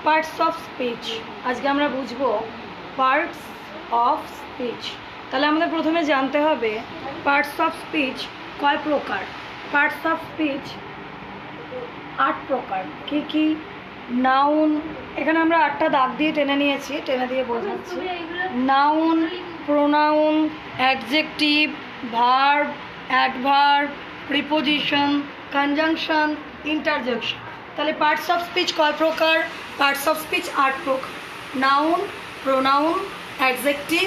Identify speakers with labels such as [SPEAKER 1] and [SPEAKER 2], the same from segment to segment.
[SPEAKER 1] Parts of speech. আজকে আমরা বুঝবো পার্টস অফ স্পিচ। তাহলে আমাদের প্রথমে জানতে হবে পার্টস অফ স্পিচ কয় প্রকার। পার্টস অফ স্পিচ 8 প্রকার। কি কি? নাউন, এখানে আমরা 8টা দাগ দিয়ে টেনে নিয়েছি, টেনে দিয়ে বোঝাচ্ছি। Noun, pronoun, adjective, verb, adverb, preposition, conjunction, interjection. তাহলে পার্টস অফ স্পিচ কয় প্রকার? পার্টস অফ স্পিচ 8 প্রকার। Noun, pronoun, adjective,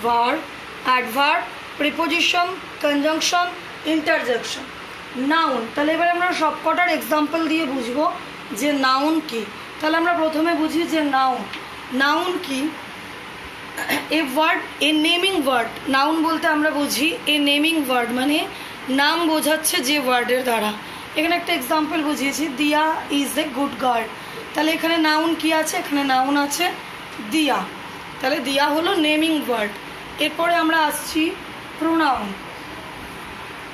[SPEAKER 1] verb, adverb, preposition, conjunction, interjection. Noun, তাহলে এবার আমরা সবকটার এক্সাম্পল দিয়ে বুঝবো যে নাউন কি। তাহলে আমরা প্রথমে বুঝি যে নাউন কি। A word, a naming word. Noun বলতে আমরা বুঝি এ নেমিং ওয়ার্ড, মানে নাম বোঝাচ্ছে যে ওয়ার্ডের দ্বারা। এখানে একটা এক্সাম্পল বুঝিয়েছি, দিয়া ইজ এ গুড গার্ল। তাহলে এখানে নাউন কি আছে? এখানে নাউন আছে দিয়া। তাহলে দিয়া হলো নেমিং ওয়ার্ড। এরপরে আমরা আসছি pronoun.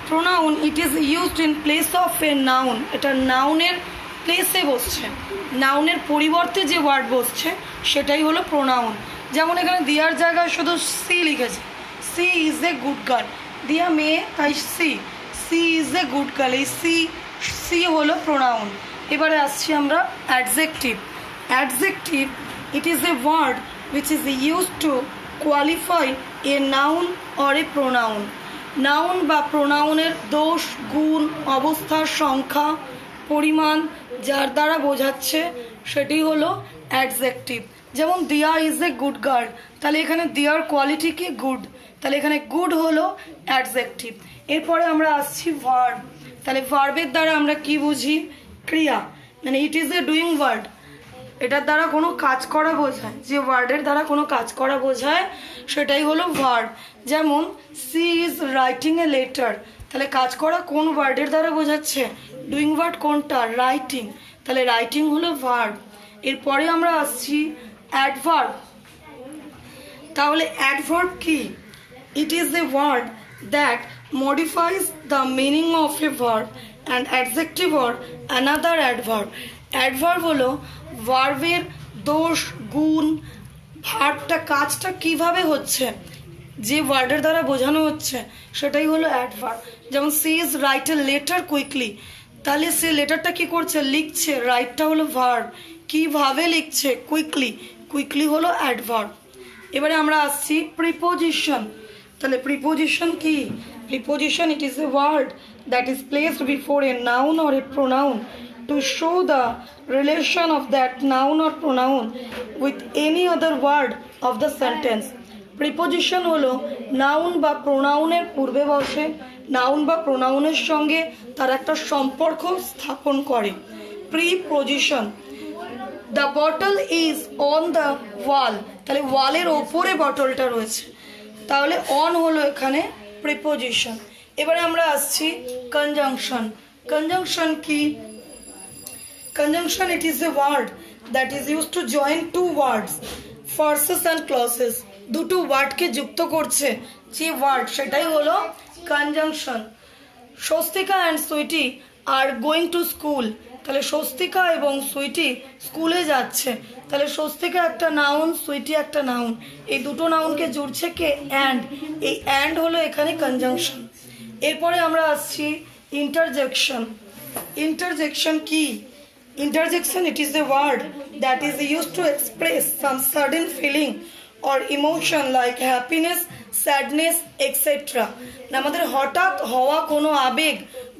[SPEAKER 1] Pronoun, it is used in place of a noun. এটা নাউনের প্লেসে বসছে, নাউনের পরিবর্তে যে ওয়ার্ড বসছে সেটাই হলো প্রোনাউন। যেমন এখানে দিয়ার জায়গায় শুধু সি লিখেছে, she is a good girl. Diya মেয়ে, তাই she is a good girl. এই সি হলো প্রোনাউন। এবারে আসছি আমরা adjective. Adjective, it is a word which is used to qualify a noun or a pronoun. Noun বা প্রোনাউনের দোষ, গুণ, অবস্থার সংখ্যা, পরিমাণ যার দ্বারা বোঝাচ্ছে সেটি হলো অ্যাডজেক্টিভ। যেমন দিয়া ইজ এ গুড গার্ল, তাহলে এখানে দিয়ার কোয়ালিটি কি? গুড। তাহলে এখানে গুড হলো অ্যাডজেক্টিভ। এরপরে আমরা আসছি ভার্ব। তাহলে ভার্বের দ্বারা আমরা কি বুঝি? ক্রিয়া, মানে it is a doing word. এটার দ্বারা কোনো কাজ করা বোঝায়, যে ওয়ার্ডের দ্বারা কোনো কাজ করা বোঝায় সেটাই হলো ভার্ব। যেমন she is writing a letter, তাহলে কাজ করা কোন ওয়ার্ডের দ্বারা বোঝাচ্ছে? ডুইং ওয়ার্ড কোনটা? রাইটিং। তাহলে রাইটিং হলো ভার্ব। এরপরে আমরা আসছি অ্যাডভার্ব। তাহলে অ্যাডভার্ব কি? It is a word that modifies the meaning of a verb and adjective or another adverb. Adverb হলো ভার্বের দোষ, গুণ, ভার্বটা কাজটা কিভাবে হচ্ছে, যে ওয়ার্ডের দ্বারা বোঝানো হচ্ছে সেটাই হলো অ্যাডভার্ব। যেমন she is write a letter quickly, তাহলে সে লেটারটা কি করছে? লিখছে। রাইটটা হলো ভার্ব, কিভাবে লিখছে? কুইকলি। কুইকলি হলো অ্যাডভার্ব। এবারে আমরা আসছি প্রিপোজিশন। তাহলে প্রিপোজিশন কি? Preposition, it is a word that is placed before a noun or a pronoun to show the relation of that noun or pronoun with any other word of the sentence. Preposition হলো noun বা প্রোনাউনের পূর্বে বসে, noun বা প্রোনাউনের সঙ্গে তার একটা সম্পর্ক স্থাপন করে। Preposition, the bottle is on the wall, তাহলে ওয়ালের ওপরে বটলটা রয়েছে, তাহলে অন হলো এখানে প্রিপোজিশন। এবারে আমরা আসছি কনজাংশন। কনজাংশন কি? Conjunction, it is a word that is used to join two words, phrases and clauses. দুটো ওয়ার্ডকে যুক্ত করছে যে ওয়ার্ড, সেটাই হলো conjunction. Swastika and Sweety are going to school, তাহলে স্বস্তিকা এবং সুইটি স্কুলে যাচ্ছে। তাহলে স্বস্তিকা একটা নাউন, সুইটি একটা নাউন, এই দুটো নাউনকে জুড়ছে কে? অ্যান্ড। এই অ্যান্ড হলো এখানে কনজাংশন। এরপরে আমরা আসছি ইন্টারজেকশন। ইন্টারজেকশন কি? Interjection, it is a word that is used to express some sudden feeling or emotion like happiness, sadness, etc. আমাদের হঠাৎ হওয়া কোনো আবেগ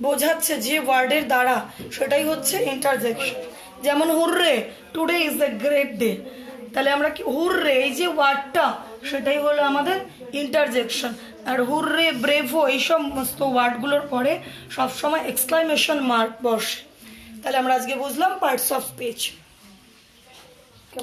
[SPEAKER 1] বোঝাচ্ছে যে ওয়ার্ডের দ্বারা, সেটাই হচ্ছে ইন্টারজেকশন। যেমন hurray, today is a great day, তাহলে আমরা কি হুররে, এই যে ওয়ার্ডটা সেটাই হলো আমাদের ইন্টারজেকশন। আর হুররে, ব্রেভো, এই সমস্ত ওয়ার্ডগুলোর পরে সবসময় এক্সক্লামেশন মার্ক বসে। তাহলে আমরা আজকে বুঝলাম পার্টস অফ স্পিচ।